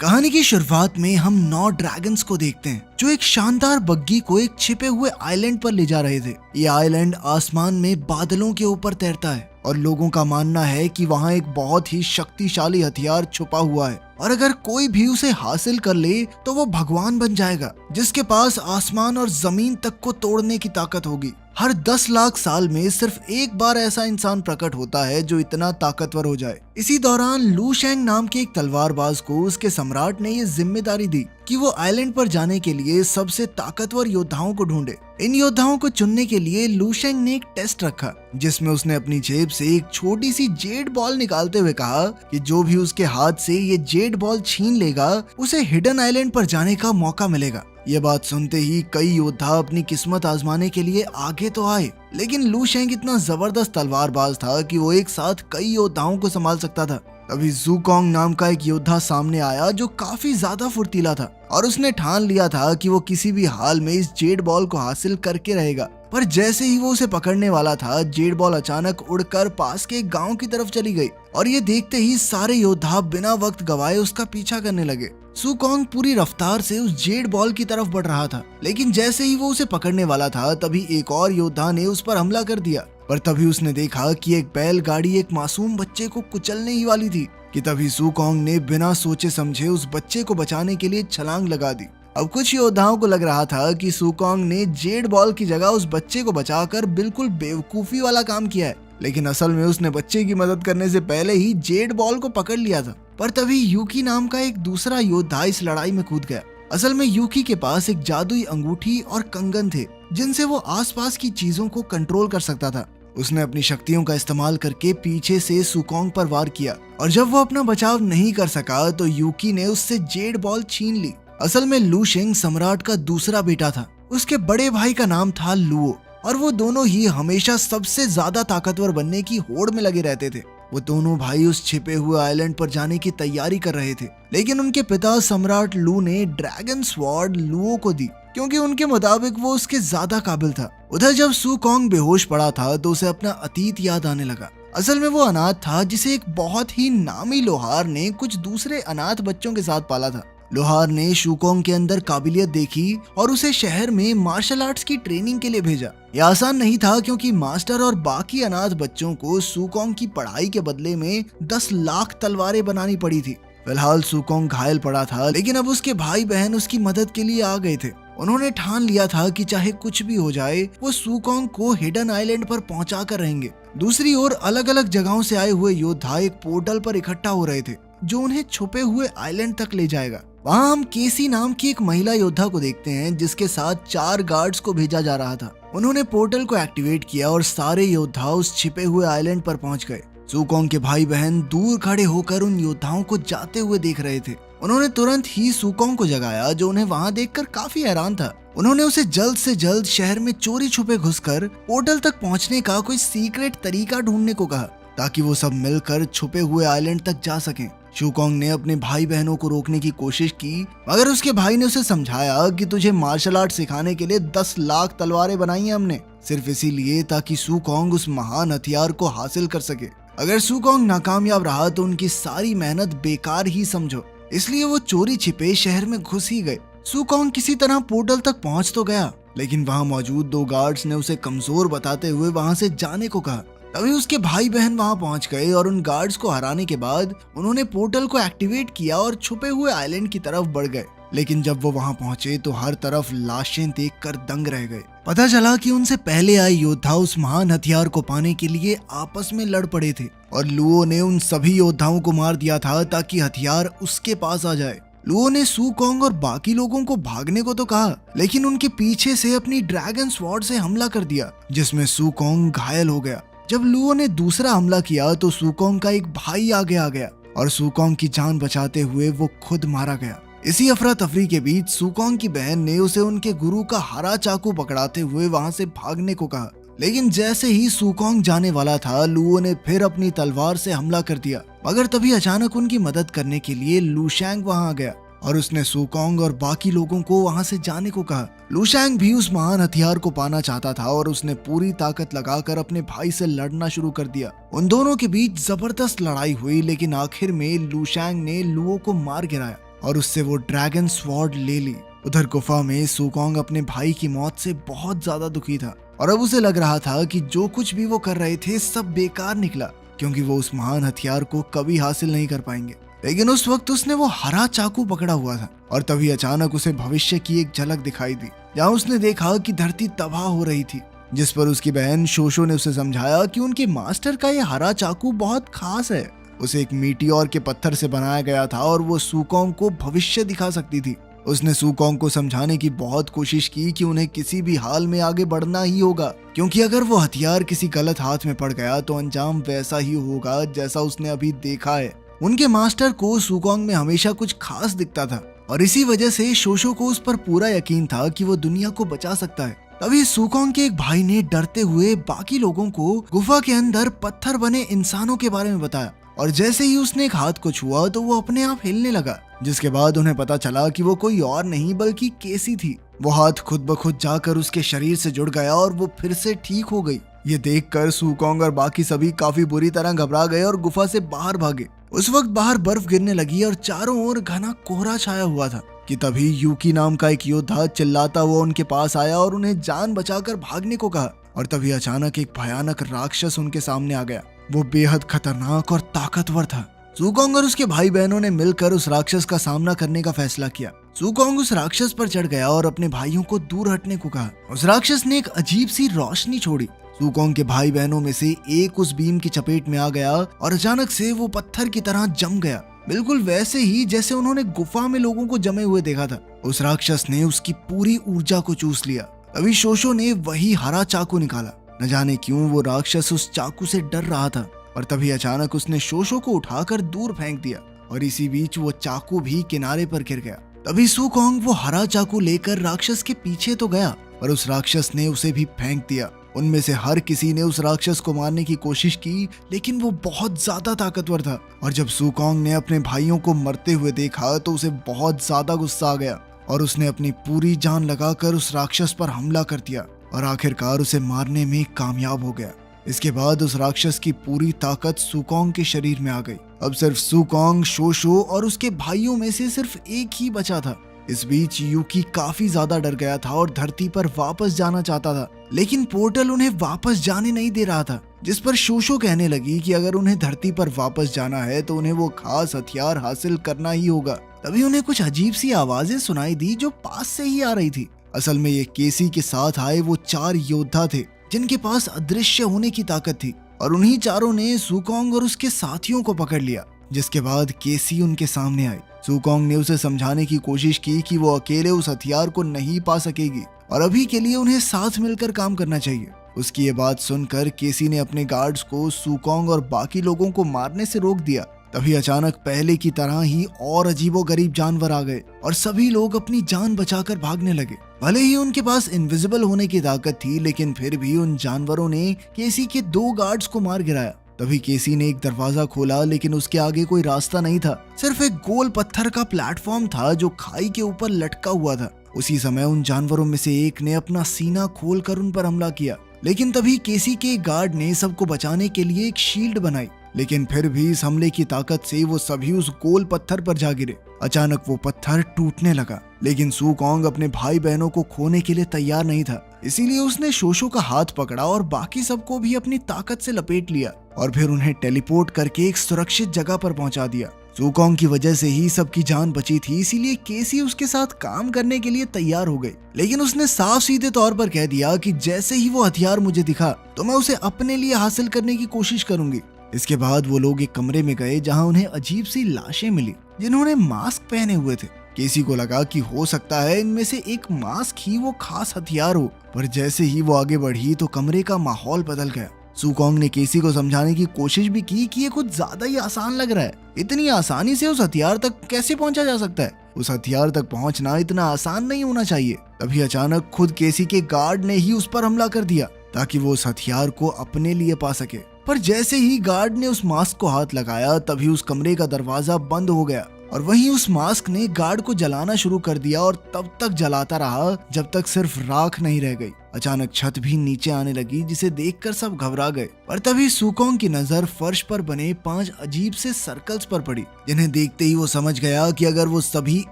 कहानी की शुरुआत में हम 9 ड्रैगन्स को देखते हैं जो एक शानदार बग्गी को एक छिपे हुए आइलैंड पर ले जा रहे थे। ये आइलैंड आसमान में बादलों के ऊपर तैरता है और लोगों का मानना है कि वहाँ एक बहुत ही शक्तिशाली हथियार छुपा हुआ है और अगर कोई भी उसे हासिल कर ले तो वो भगवान बन जाएगा जिसके पास आसमान और जमीन तक को तोड़ने की ताकत होगी। हर 10 लाख साल में सिर्फ एक बार ऐसा इंसान प्रकट होता है जो इतना ताकतवर हो जाए। इसी दौरान लू शेंग नाम के एक तलवारबाज को उसके सम्राट ने ये जिम्मेदारी दी कि वो आइलैंड पर जाने के लिए सबसे ताकतवर योद्धाओं को ढूंढे। इन योद्धाओं को चुनने के लिए लू शेंग ने एक टेस्ट रखा जिसमें उसने अपनी जेब से एक छोटी सी जेड बॉल निकालते हुए कहा कि जो भी उसके हाथ से ये जेड बॉल छीन लेगा उसे हिडन आइलैंड पर जाने का मौका मिलेगा। ये बात सुनते ही कई योद्धा अपनी किस्मत आजमाने के लिए आगे तो आए, लेकिन लू शेंग इतना जबरदस्त तलवारबाज था कि वो एक साथ कई योद्धाओं को संभाल सकता था। तभी ज़ुकोंग नाम का एक योद्धा सामने आया जो काफी ज्यादा फुर्तीला था और उसने ठान लिया था कि वो किसी भी हाल में इस जेड बॉल को हासिल करके रहेगा। पर जैसे ही वो उसे पकड़ने वाला था, जेड बॉल अचानक उड़कर पास के एक गांव की तरफ चली गई और ये देखते ही सारे योद्धा बिना वक्त गवाए उसका पीछा करने लगे। ज़ुकोंग पूरी रफ्तार से उस जेड बॉल की तरफ बढ़ रहा था, लेकिन जैसे ही वो उसे पकड़ने वाला था तभी एक और योद्धा ने उस पर हमला कर दिया। पर तभी उसने देखा कि एक बैलगाड़ी एक मासूम बच्चे को कुचलने ही वाली थी कि तभी ज़ुकोंग ने बिना सोचे समझे उस बच्चे को बचाने के लिए छलांग लगा दी। अब कुछ योद्धाओं को लग रहा था कि ज़ुकोंग ने जेड बॉल की जगह उस बच्चे को बचाकर बिल्कुल बेवकूफी वाला काम किया है, लेकिन असल में उसने बच्चे की मदद करने से पहले ही जेड बॉल को पकड़ लिया था। पर तभी यूकी नाम का एक दूसरा योद्धा इस लड़ाई में कूद गया। असल में यूकी के पास एक जादुई अंगूठी और कंगन थे जिनसे वो आसपास की चीजों को कंट्रोल कर सकता था। उसने अपनी शक्तियों का इस्तेमाल करके पीछे से ज़ुकोंग पर वार किया और जब वो अपना बचाव नहीं कर सका तो यूकी ने उससे जेड बॉल छीन ली। असल में लू शेंग सम्राट का दूसरा बेटा था। उसके बड़े भाई का नाम था लुओ और वो दोनों ही हमेशा सबसे ज्यादा ताकतवर बनने की होड़ में लगे रहते थे। वो दोनों भाई उस छिपे हुए आइलैंड पर जाने की तैयारी कर रहे थे, लेकिन उनके पिता सम्राट लू ने ड्रैगन स्वॉर्ड लुओ को दी क्योंकि उनके मुताबिक वो उसके ज्यादा काबिल था। उधर जब ज़ुकोंग बेहोश पड़ा था तो उसे अपना अतीत याद आने लगा। असल में वो अनाथ था जिसे एक बहुत ही नामी लोहार ने कुछ दूसरे अनाथ बच्चों के साथ पाला था। लोहार ने ज़ुकोंग के अंदर काबिलियत देखी और उसे शहर में मार्शल आर्ट्स की ट्रेनिंग के लिए भेजा। यह आसान नहीं था क्योंकि मास्टर और बाकी अनाथ बच्चों को ज़ुकोंग की पढ़ाई के बदले में 10 लाख तलवारें बनानी पड़ी थी। फिलहाल ज़ुकोंग घायल पड़ा था, लेकिन अब उसके भाई बहन उसकी मदद के लिए आ गए थे। उन्होंने ठान लिया था कि चाहे कुछ भी हो जाए वो ज़ुकोंग को हिडन आइलैंड पर पहुंचा कर रहेंगे। दूसरी ओर अलग अलग जगहों से आए हुए योद्धा एक पोर्टल पर इकट्ठा हो रहे थे जो उन्हें छुपे हुए आइलैंड तक ले जाएगा। वहाँ हम केसी नाम की एक महिला योद्धा को देखते हैं जिसके साथ 4 गार्ड्स को भेजा जा रहा था। उन्होंने पोर्टल को एक्टिवेट किया और सारे योद्धा उस छिपे हुए आइलैंड पर पहुंच गए। ज़ुकोंग के भाई बहन दूर खड़े होकर उन योद्धाओं को जाते हुए देख रहे थे। उन्होंने तुरंत ही ज़ुकोंग को जगाया जो उन्हें वहाँ देखकर काफी हैरान था। उन्होंने उसे जल्द से जल्द शहर में चोरी छुपे घुसकर पोर्टल तक पहुँचने का कोई सीक्रेट तरीका ढूंढने को कहा ताकि वो सब मिलकर छुपे हुए आइलैंड तक जा सकें। ज़ुकोंग ने अपने भाई बहनों को रोकने की कोशिश की मगर उसके भाई ने उसे समझाया कि तुझे मार्शल आर्ट सिखाने के लिए 10 लाख तलवारें बनाई हैं हमने, सिर्फ इसीलिए ताकि ज़ुकोंग उस महान हथियार को हासिल कर सके। अगर ज़ुकोंग नाकामयाब रहा तो उनकी सारी मेहनत बेकार ही समझो। इसलिए वो चोरी छिपे शहर में घुस ही गए। ज़ुकोंग किसी तरह पोर्टल तक पहुंच तो गया, लेकिन वहां मौजूद 2 गार्ड्स ने उसे कमजोर बताते हुए वहां से जाने को कहा। तभी उसके भाई बहन वहां पहुंच गए और उन गार्ड्स को हराने के बाद उन्होंने पोर्टल को एक्टिवेट किया और छुपे हुए आइलैंड की तरफ बढ़ गए। लेकिन जब वो वहां पहुंचे तो हर तरफ लाशें देखकर दंग रह गए। पता चला कि उनसे पहले आए योद्धा उस महान हथियार को पाने के लिए आपस में लड़ पड़े थे और लुओ ने उन सभी योद्धाओं को मार दिया था ताकि हथियार उसके पास आ जाए। लुओ ने ज़ुकोंग और बाकी लोगों को भागने को तो कहा, लेकिन उनके पीछे से अपनी ड्रैगन स्वॉर्ड से हमला कर दिया जिसमें ज़ुकोंग घायल हो गया। जब लुओ ने दूसरा हमला किया तो ज़ुकोंग का एक भाई आगे आ गया और ज़ुकोंग की जान बचाते हुए वो खुद मारा गया। इसी अफरा तफरी के बीच ज़ुकोंग की बहन ने उसे उनके गुरु का हरा चाकू पकड़ाते हुए वहां से भागने को कहा, लेकिन जैसे ही ज़ुकोंग जाने वाला था लुओ ने फिर अपनी तलवार से हमला कर दिया। मगर तभी अचानक उनकी मदद करने के लिए लू शेंग वहां आ गया और उसने ज़ुकोंग और बाकी लोगों को वहां से जाने को कहा। लू शेंग भी उस महान हथियार को पाना चाहता था और उसने पूरी ताकत लगाकर अपने भाई से लड़ना शुरू कर दिया। उन दोनों के बीच जबरदस्त लड़ाई हुई, लेकिन आखिर में लू शेंग ने लुओ को मार गिराया। और उससे वो ड्रैगन स्वॉर्ड ले ली। उधर गुफा में सुकोंग अपने भाई की मौत से बहुत ज्यादा दुखी था और अब उसे लग रहा था कि जो कुछ भी वो कर रहे थे सब बेकार निकला, क्योंकि वो उस महान हथियार को कभी हासिल नहीं कर पाएंगे। लेकिन उस वक्त उसने वो हरा चाकू पकड़ा हुआ था और तभी अचानक उसे भविष्य की एक झलक दिखाई दी, जहाँ उसने देखा कि धरती तबाह हो रही थी। जिस पर उसकी बहन शोशो ने उसे समझाया कि उनके मास्टर का ये हरा चाकू बहुत खास है। उसे एक मीटियोर के पत्थर से बनाया गया था और वो सुकोंग को भविष्य दिखा सकती थी। उसने सुकोंग को समझाने की बहुत कोशिश की कि उन्हें किसी भी हाल में आगे बढ़ना ही होगा, क्योंकि अगर वो हथियार किसी गलत हाथ में पड़ गया तो अंजाम वैसा ही होगा जैसा उसने अभी देखा है। उनके मास्टर को सुकोंग में हमेशा कुछ खास दिखता था और इसी वजह से शोशो को उस पर पूरा यकीन था कि वो दुनिया को बचा सकता है। तभी सुकोंग के एक भाई ने डरते हुए बाकी लोगों को गुफा के अंदर पत्थर बने इंसानों के बारे में बताया और जैसे ही उसने एक हाथ को छुआ तो वो अपने आप हिलने लगा, जिसके बाद उन्हें पता चला कि वो कोई और नहीं बल्कि केसी थी। वो हाथ खुद ब खुद जाकर उसके शरीर से जुड़ गया और वो फिर से ठीक हो गई। ये देखकर सुकोंग और बाकी सभी काफी बुरी तरह घबरा गए और गुफा से बाहर भागे। उस वक्त बाहर बर्फ गिरने लगी और चारों ओर घना कोहरा छाया हुआ था कि तभी यूकी नाम का एक योद्धा चिल्लाता हुआ उनके पास आया और उन्हें जान बचाकर भागने को कहा। और तभी अचानक एक भयानक राक्षस उनके सामने आ गया। वो बेहद खतरनाक और ताकतवर था। सुकोंग और उसके भाई बहनों ने मिलकर उस राक्षस का सामना करने का फैसला किया। सुकोंग उस राक्षस पर चढ़ गया और अपने भाइयों को दूर हटने को कहा। उस राक्षस ने एक अजीब सी रोशनी छोड़ी। सुकोंग के भाई बहनों में से एक उस बीम की चपेट में आ गया और अचानक से वो पत्थर की तरह जम गया, बिल्कुल वैसे ही जैसे उन्होंने गुफा में लोगों को जमे हुए देखा था। उस राक्षस ने उसकी पूरी ऊर्जा को चूस लिया। अभी शोशो ने वही हरा चाकू निकाला। न जाने क्यों वो राक्षस उस चाकू से डर रहा था और तभी अचानक उसने शोशो को उठाकर दूर फेंक दिया और इसी बीच वो चाकू भी किनारे पर गिर गया। तभी सुकोंग वो हरा चाकू लेकर राक्षस के पीछे तो गया पर उस राक्षस ने उसे भी फेंक दिया। उनमें से हर किसी ने उस राक्षस को मारने की कोशिश की, लेकिन वो बहुत ज्यादा ताकतवर था और जब सुकोंग ने अपने भाइयों को मरते हुए देखा तो उसे बहुत ज्यादा गुस्सा आ गया और उसने अपनी पूरी जान लगाकर उस राक्षस पर हमला कर दिया और आखिरकार उसे मारने में कामयाब हो गया। इसके बाद उस राक्षस की पूरी ताकत सुकोंग के शरीर में आ गई। अब सिर्फ सुकोंग, शोशो और उसके भाइयों में से सिर्फ एक ही बचा था। इस बीच यूकी काफी ज्यादा डर गया था और धरती पर वापस जाना चाहता था, लेकिन पोर्टल उन्हें वापस जाने नहीं दे रहा था। जिस पर शोशो कहने लगी कि अगर उन्हें धरती पर वापस जाना है तो उन्हें वो खास हथियार हासिल करना ही होगा। तभी उन्हें कुछ अजीब सी आवाजें सुनाई दी जो पास से ही आ रही थी। असल में ये केसी के साथ आए वो 4 योद्धा थे जिनके पास अदृश्य होने की ताकत थी और उन्हीं चारों ने सुकोंग और उसके साथियों को पकड़ लिया। जिसके बाद केसी उनके सामने आई। सुकोंग ने उसे समझाने की कोशिश की कि वो अकेले उस हथियार को नहीं पा सकेगी और अभी के लिए उन्हें साथ मिलकर काम करना चाहिए। उसकी ये बात सुनकर केसी ने अपने गार्ड्स को सुकोंग और बाकी लोगों को मारने से रोक दिया। तभी अचानक पहले की तरह ही और अजीबोगरीब जानवर आ गए और सभी लोग अपनी जान बचाकर भागने लगे। भले ही उनके पास इनविजिबल होने की ताकत थी, लेकिन फिर भी उन जानवरों ने केसी के 2 गार्ड्स को मार गिराया। तभी केसी ने एक दरवाजा खोला, लेकिन उसके आगे कोई रास्ता नहीं था, सिर्फ एक गोल पत्थर का प्लेटफॉर्म था जो खाई के ऊपर लटका हुआ था। उसी समय उन जानवरों में से एक ने अपना सीना खोलकर उन पर हमला किया, लेकिन तभी केसी के गार्ड ने सबको बचाने के लिए एक शील्ड बनाई। लेकिन फिर भी इस हमले की ताकत से वो सभी उस गोल पत्थर पर जा गिरे। अचानक वो पत्थर टूटने लगा, लेकिन सुकोंग अपने भाई बहनों को खोने के लिए तैयार नहीं था, इसीलिए उसने शोशो का हाथ पकड़ा और बाकी सबको भी अपनी ताकत से लपेट लिया और फिर उन्हें टेलीपोर्ट करके एक सुरक्षित जगह पर पहुंचा दिया। सुकोंग की वजह से ही सबकी जान बची थी, इसीलिए केसी उसके साथ काम करने के लिए तैयार हो गई। लेकिन उसने साफ सीधे तौर पर कह दिया कि जैसे ही वो हथियार मुझे दिखा तो मैं उसे अपने लिए हासिल करने की कोशिश करूंगी। इसके बाद वो लोग एक कमरे में गए जहां उन्हें अजीब सी लाशें मिली जिन्होंने मास्क पहने हुए थे। केसी को लगा कि हो सकता है इनमें से एक मास्क ही वो खास हथियार हो, पर जैसे ही वो आगे बढ़ी तो कमरे का माहौल बदल गया। सुकोंग ने केसी को समझाने की कोशिश भी की कि ये कुछ ज्यादा ही आसान लग रहा है, इतनी आसानी से उस हथियार तक कैसे पहुंचा जा सकता है, उस हथियार तक पहुंचना इतना आसान नहीं होना चाहिए। तभी अचानक खुद केसी के गार्ड ने ही उस पर हमला कर दिया ताकि वो उस हथियार को अपने लिए पा सके। पर जैसे ही गार्ड ने उस मास्क को हाथ लगाया तभी उस कमरे का दरवाजा बंद हो गया और वहीं उस मास्क ने गार्ड को जलाना शुरू कर दिया और तब तक जलाता रहा जब तक सिर्फ राख नहीं रह गई। अचानक छत भी नीचे आने लगी, जिसे देखकर सब घबरा गए। पर तभी सुकोंग की नजर फर्श पर बने 5 अजीब से सर्कल्स पर पड़ी, जिन्हें देखते ही वो समझ गया कि अगर वो सभी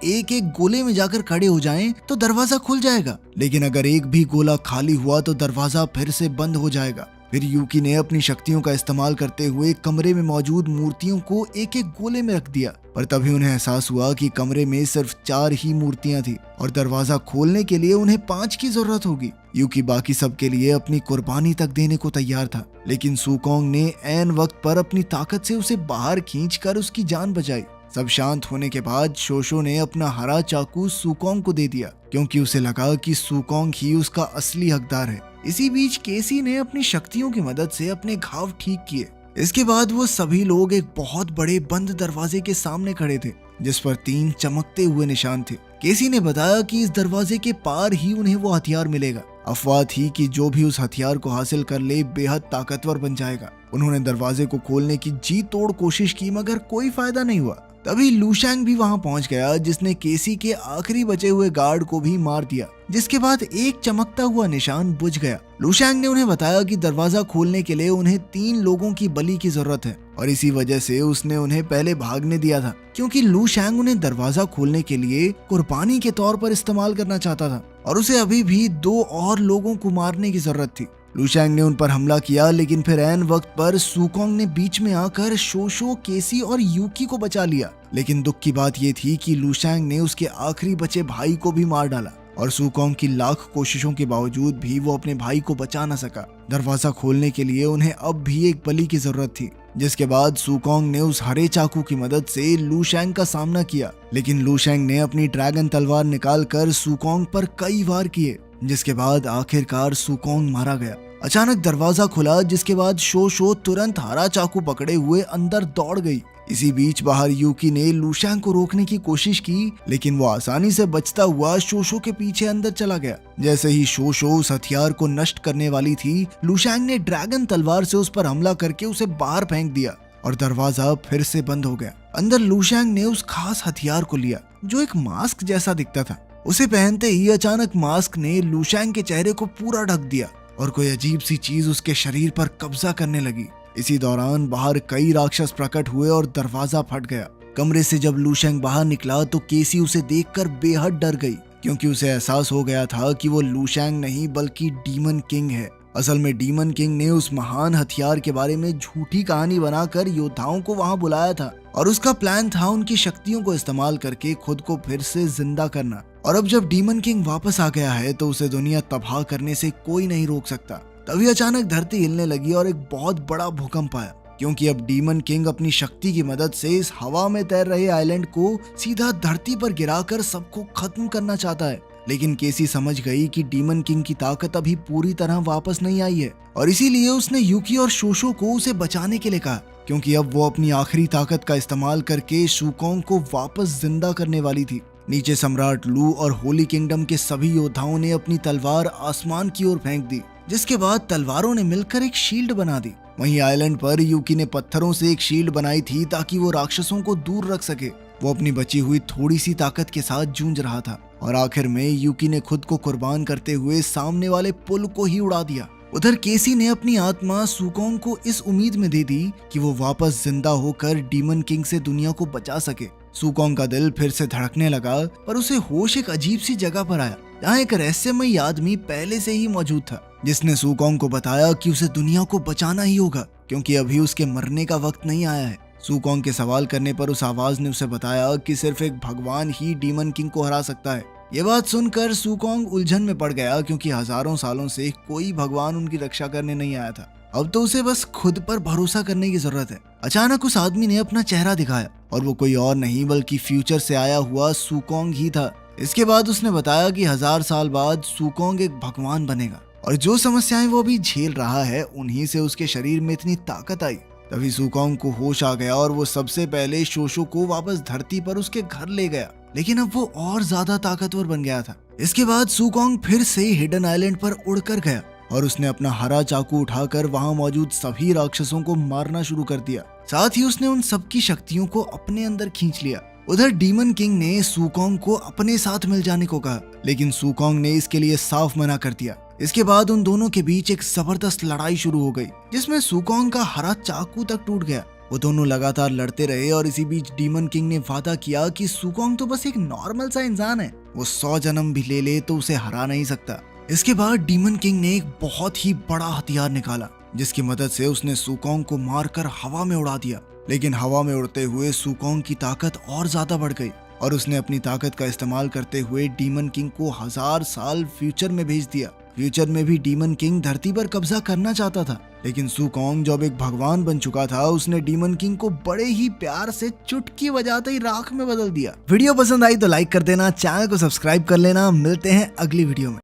एक एक गोले में जाकर खड़े हो जाएं तो दरवाजा खुल जाएगा, लेकिन अगर एक भी गोला खाली हुआ तो दरवाजा फिर से बंद हो जाएगा। फिर यूकी ने अपनी शक्तियों का इस्तेमाल करते हुए कमरे में मौजूद मूर्तियों को एक एक गोले में रख दिया, पर तभी उन्हें एहसास हुआ कि कमरे में सिर्फ 4 ही मूर्तियां थी और दरवाजा खोलने के लिए उन्हें 5 की जरूरत होगी। यूकी बाकी सब के लिए अपनी कुर्बानी तक देने को तैयार था, लेकिन सुकोंग ने ऐन वक्त पर अपनी ताकत से उसे बाहर खींचकर उसकी जान बचाई। सब शांत होने के बाद शोशो ने अपना हरा चाकू सुकोंग को दे दिया, क्योंकि उसे लगा कि सुकोंग ही उसका असली हकदार है। इसी बीच केसी ने अपनी शक्तियों की मदद से अपने घाव ठीक किए। इसके बाद वो सभी लोग एक बहुत बड़े बंद दरवाजे के सामने खड़े थे, जिस पर 3 चमकते हुए निशान थे। केसी ने बताया कि इस दरवाजे के पार ही उन्हें वो हथियार मिलेगा। अफवाह थी कि जो भी उस हथियार को हासिल कर ले बेहद ताकतवर बन जाएगा। उन्होंने दरवाजे को खोलने की जी तोड़ कोशिश की, मगर कोई फायदा नहीं हुआ। तभी लूशैंग भी वहां पहुंच गया, जिसने केसी के आखिरी बचे हुए गार्ड को भी मार दिया, जिसके बाद एक चमकता हुआ निशान बुझ गया। लूशैंग ने उन्हें बताया कि दरवाजा खोलने के लिए उन्हें 3 लोगों की बलि की जरूरत है, और इसी वजह से उसने उन्हें पहले भागने दिया था, क्योंकि लूशैंग उन्हें दरवाजा खोलने के लिए कुर्बानी के तौर पर इस्तेमाल करना चाहता था, और उसे अभी भी 2 और लोगों को मारने की जरूरत थी। लूशैंग ने उन पर हमला किया, लेकिन फिर ऐन वक्त पर सुकोंग ने बीच में आकर शोशो, केसी और यूकी को बचा लिया। लेकिन दुख की बात यह थी कि लूशैंग ने उसके आखिरी बचे भाई को भी मार डाला, और सुकोंग की लाख कोशिशों के बावजूद भी वो अपने भाई को बचा न सका। दरवाजा खोलने के लिए उन्हें अब भी एक बलि की जरूरत थी, जिसके बाद सुकोंग ने उस हरे चाकू की मदद से लूशैंग का सामना किया, लेकिन लूशैंग ने अपनी ड्रैगन तलवार निकालकर सुकोंग पर कई वार किए, जिसके बाद आखिरकार सुकोंग मारा गया। अचानक दरवाजा खुला, जिसके बाद शोशो तुरंत हरा चाकू पकड़े हुए अंदर दौड़ गई। इसी बीच बाहर यूकी ने लूशैंग को रोकने की कोशिश की, लेकिन वो आसानी से बचता हुआ शोशो के पीछे अंदर चला गया। जैसे ही शोशो उस हथियार को नष्ट करने वाली थी, लूशैंग ने ड्रैगन तलवार से उस पर हमला करके उसे बाहर फेंक दिया, और दरवाजा फिर से बंद हो गया। अंदर लूशैंग ने उस खास हथियार को लिया, जो एक मास्क जैसा दिखता था। उसे पहनते ही अचानक मास्क ने लूशैंग के चेहरे को पूरा ढक दिया, और कोई अजीब सी चीज उसके शरीर पर कब्जा करने लगी। इसी दौरान बाहर कई राक्षस प्रकट हुए और दरवाजा फट गया। कमरे से जब लूशैंग बाहर निकला तो केसी उसे देखकर बेहद डर गई, क्योंकि उसे एहसास हो गया था कि वो लूशैंग नहीं बल्कि डीमन किंग है। असल में डीमन किंग ने उस महान हथियार के बारे में झूठी कहानी बनाकर योद्धाओं को वहां बुलाया था, और उसका प्लान था उनकी शक्तियों को इस्तेमाल करके खुद को फिर से जिंदा करना। और अब जब डीमन किंग वापस आ गया है तो उसे दुनिया तबाह करने से कोई नहीं रोक सकता। तभी अचानक धरती हिलने लगी और एक बहुत बड़ा भूकंप आया, क्योंकि अब डीमन किंग अपनी शक्ति की मदद से इस हवा में तैर रहे आइलैंड को सीधा धरती पर गिराकर सबको खत्म करना चाहता है। लेकिन केसी समझ गई कि डीमन किंग की ताकत अभी पूरी तरह वापस नहीं आई है, और इसीलिए उसने यूकी और शोशो को उसे बचाने के लिए कहा, क्योंकि अब वो अपनी आखिरी ताकत का इस्तेमाल करके सुकोंग को वापस जिंदा करने वाली थी। नीचे सम्राट लू और होली किंगडम के सभी योद्धाओं ने अपनी तलवार आसमान की ओर फेंक दी, जिसके बाद तलवारों ने मिलकर एक शील्ड बना दी। वहीं आइलैंड पर यूकी ने पत्थरों से एक शील्ड बनाई थी ताकि वो राक्षसों को दूर रख सके। वो अपनी बची हुई थोड़ी सी ताकत के साथ जूझ रहा था, और आखिर में यूकी ने खुद को कुर्बान करते हुए सामने वाले पुल को ही उड़ा दिया। उधर केसी ने अपनी आत्मा सुकोंग को इस उम्मीद में दे दी कि वो वापस जिंदा होकर डीमन किंग से दुनिया को बचा सके। सुकोंग का दिल फिर से धड़कने लगा, पर उसे होश एक अजीब सी जगह पर आया, जहाँ एक रहस्यमयी आदमी पहले से ही मौजूद था, जिसने सुकोंग को बताया कि उसे दुनिया को बचाना ही होगा, क्योंकि अभी उसके मरने का वक्त नहीं आया है। सुकोंग के सवाल करने पर उस आवाज ने उसे बताया कि सिर्फ एक भगवान ही डीमन किंग को हरा सकता है। ये बात सुनकर सुकोंग उलझन में पड़ गया, क्योंकि हजारों सालों से कोई भगवान उनकी रक्षा करने नहीं आया था। अब तो उसे बस खुद पर भरोसा करने की जरूरत है। अचानक उस आदमी ने अपना चेहरा दिखाया, और वो कोई और नहीं बल्कि फ्यूचर से आया हुआ सुकोंग ही था। इसके बाद उसने बताया कि 1000 साल बाद सुकोंग एक भगवान बनेगा, और जो समस्याएं वो अभी झेल रहा है उन्हीं से उसके शरीर में इतनी ताकत आई। तभी सुकोंग को होश आ गया, और वो सबसे पहले शोशो को वापस धरती पर उसके घर ले गया, लेकिन अब वो और ज्यादा ताकतवर बन गया था। इसके बाद सुकोंग फिर से हिडन आइलैंड पर उड़कर गया, और उसने अपना हरा चाकू उठाकर वहां मौजूद सभी राक्षसों को मारना शुरू कर दिया। साथ ही उसने उन सबकी शक्तियों को अपने अंदर खींच लिया। उधर डीमन किंग ने सुकोंग को अपने साथ मिल जाने को कहा, लेकिन सुकोंग ने इसके लिए साफ मना कर दिया। इसके बाद उन दोनों के बीच एक जबरदस्त लड़ाई शुरू हो गई, जिसमें सुकोंग का हरा चाकू तक टूट गया। वो दोनों लगातार लड़ते रहे और इसी बीच डीमन किंग ने वादा किया कि सुकोंग तो बस एक नॉर्मल सा इंसान है, वो 100 जन्म भी ले ले तो उसे हरा नहीं सकता। इसके बाद डीमन किंग ने एक बहुत ही बड़ा हथियार निकाला, जिसकी मदद से उसने सुकोंग को मारकर हवा में उड़ा दिया। लेकिन हवा में उड़ते हुए सुकोंग की ताकत और ज्यादा बढ़ गई और उसने अपनी ताकत का इस्तेमाल करते हुए डीमन किंग को 1000 साल फ्यूचर में भेज दिया। फ्यूचर में भी डीमन किंग धरती पर कब्जा करना चाहता था, लेकिन सुकोंग जब एक भगवान बन चुका था, उसने डीमन किंग को बड़े ही प्यार से चुटकी बजाते ही राख में बदल दिया। वीडियो पसंद आई तो लाइक कर देना, चैनल को सब्सक्राइब कर लेना। मिलते हैं अगली वीडियो में।